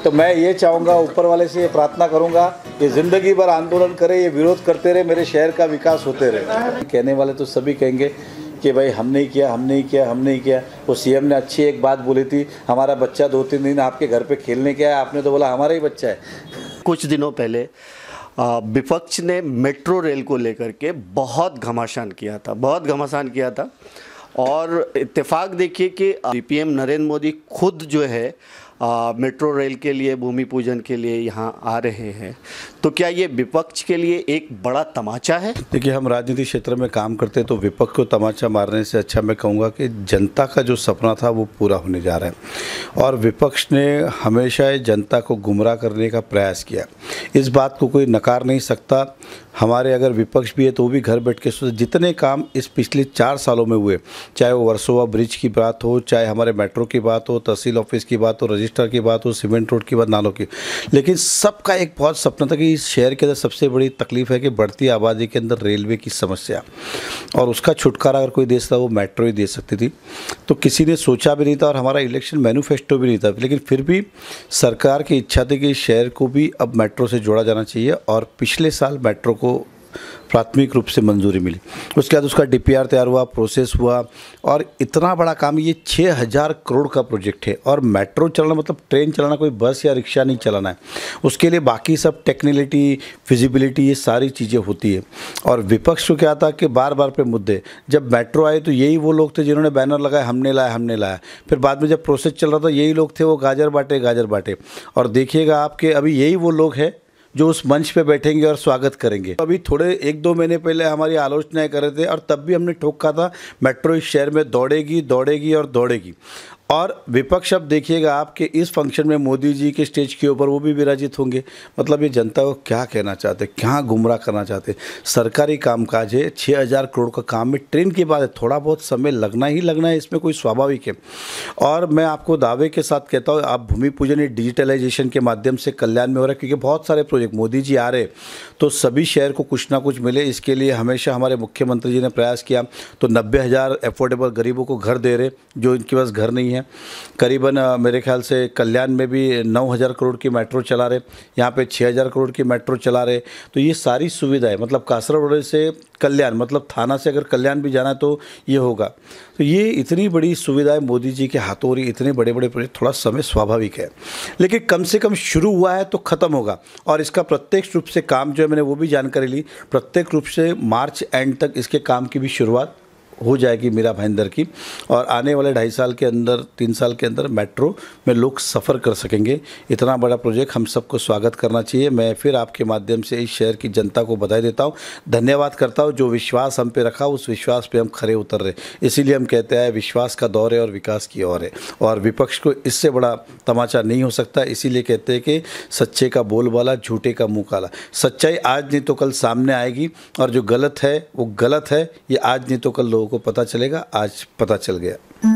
तो मैं ये चाहूँगा, ऊपर वाले से ये प्रार्थना करूँगा, ये ज़िंदगी भर आंदोलन करे, ये विरोध करते रहे, मेरे शहर का विकास होते रहे। कहने वाले तो सभी कहेंगे कि भाई हम नहीं किया, हम नहीं किया, हम नहीं किया। वो सीएम ने अच्छी एक बात बोली थी, हमारा बच्चा 2-3 दिन आपके घर पे खेलने गया है, आपने तो बोला हमारा ही बच्चा है। कुछ दिनों पहले विपक्ष ने मेट्रो रेल को लेकर के बहुत घमासान किया था और इत्तेफाक देखिए कि पीएम नरेंद्र मोदी खुद जो है मेट्रो रेल के लिए भूमि पूजन के लिए यहाँ आ रहे हैं। तो क्या ये विपक्ष के लिए एक बड़ा तमाचा है? देखिए, हम राजनीतिक क्षेत्र में काम करते हैं तो विपक्ष को तमाचा मारने से अच्छा मैं कहूँगा कि जनता का जो सपना था वो पूरा होने जा रहा है और विपक्ष ने हमेशा जनता को गुमराह करने का प्रयास किया। इस बात को कोई नकार नहीं सकता। हमारे अगर विपक्ष भी है तो वो भी घर बैठ के जितने काम इस पिछले 4 सालों में हुए, चाहे वो वर्सोवा ब्रिज की बात हो, चाहे हमारे मेट्रो की बात हो, तहसील ऑफिस की बात हो, रजिस्टर की बात हो, सीमेंट रोड की बात, नालों की, लेकिन सबका एक बहुत सपना था कि इस शहर के अंदर सबसे बड़ी तकलीफ है कि बढ़ती आबादी के अंदर रेलवे की समस्या, और उसका छुटकारा अगर कोई दे सकता वो मेट्रो ही दे सकती थी। तो किसी ने सोचा भी नहीं था और हमारा इलेक्शन मैनिफेस्टो भी नहीं था, लेकिन फिर भी सरकार की इच्छा थी कि इस शहर को भी अब मेट्रो से जोड़ा जाना चाहिए और पिछले साल मेट्रो को प्राथमिक रूप से मंजूरी मिली। उसके बाद उसका डीपीआर तैयार हुआ, प्रोसेस हुआ और इतना बड़ा काम, ये 6000 करोड़ का प्रोजेक्ट है। और मेट्रो चलाना मतलब ट्रेन चलाना, कोई बस या रिक्शा नहीं चलाना है, उसके लिए बाकी सब टेक्निकलिटी, फिजिबिलिटी, ये सारी चीज़ें होती है। और विपक्ष को क्या था कि बार बार पे मुद्दे, जब मेट्रो आए तो यही वो लोग थे जिन्होंने बैनर लगाया हमने लाया, फिर बाद में जब प्रोसेस चल रहा था यही लोग थे वो गाजर बांटे। और देखिएगा आपके अभी यही वो लोग हैं जो उस मंच पे बैठेंगे और स्वागत करेंगे। अभी थोड़े 1-2 महीने पहले हमारी आलोचनाएं कर रहे थे और तब भी हमने ठोका था मेट्रो इस शहर में दौड़ेगी। और विपक्ष अब देखिएगा आपके इस फंक्शन में मोदी जी के स्टेज के ऊपर वो भी विराजित होंगे। मतलब ये जनता को क्या कहना चाहते, क्या गुमराह करना चाहते। सरकारी कामकाज है, 6000 करोड़ का काम है, ट्रेन की बात है, थोड़ा बहुत समय लगना ही लगना है, इसमें कोई स्वाभाविक है। और मैं आपको दावे के साथ कहता हूँ, आप भूमि पूजन डिजिटलाइजेशन के माध्यम से कल्याण में हो रहा है, क्योंकि बहुत सारे प्रोजेक्ट मोदी जी आ रहे तो सभी शहर को कुछ ना कुछ मिले, इसके लिए हमेशा हमारे मुख्यमंत्री जी ने प्रयास किया। तो 90,000 अफोर्डेबल गरीबों को घर दे रहे जो इनके पास घर नहीं है। करीबन मेरे ख्याल से कल्याण में भी 9000 करोड़ की मेट्रो चला रहे, यहाँ पे 6000 करोड़ की मेट्रो चला रहे। तो ये सारी सुविधाएं, मतलब कासरागोड़े से कल्याण, मतलब थाना से अगर कल्याण भी जाना तो ये होगा। तो ये इतनी बड़ी सुविधाएं मोदी जी के हाथों हो रही, इतने बड़े बड़े प्रोजेक्ट, थोड़ा समय स्वाभाविक है, लेकिन कम से कम शुरू हुआ है तो ख़त्म होगा। और इसका प्रत्यक्ष रूप से काम जो है, मैंने वो भी जानकारी ली, प्रत्येक रूप से मार्च एंड तक इसके काम की भी शुरुआत हो जाएगी मीरा भाईंदर की। और आने वाले 2.5 साल के अंदर, 3 साल के अंदर मेट्रो में लोग सफ़र कर सकेंगे। इतना बड़ा प्रोजेक्ट हम सबको स्वागत करना चाहिए। मैं फिर आपके माध्यम से इस शहर की जनता को बधाई देता हूँ, धन्यवाद करता हूँ। जो विश्वास हम पे रखा उस विश्वास पे हम खरे उतर रहे, इसीलिए हम कहते हैं विश्वास का दौर है और विकास की ओर है। और विपक्ष को इससे बड़ा तमाचा नहीं हो सकता, इसीलिए कहते हैं कि सच्चे का बोलबाला, झूठे का मुँह काला। सच्चाई आज नहीं तो कल सामने आएगी और जो गलत है वो गलत है, ये आज नहीं तो कल लोगों को पता चलेगा। आज पता चल गया।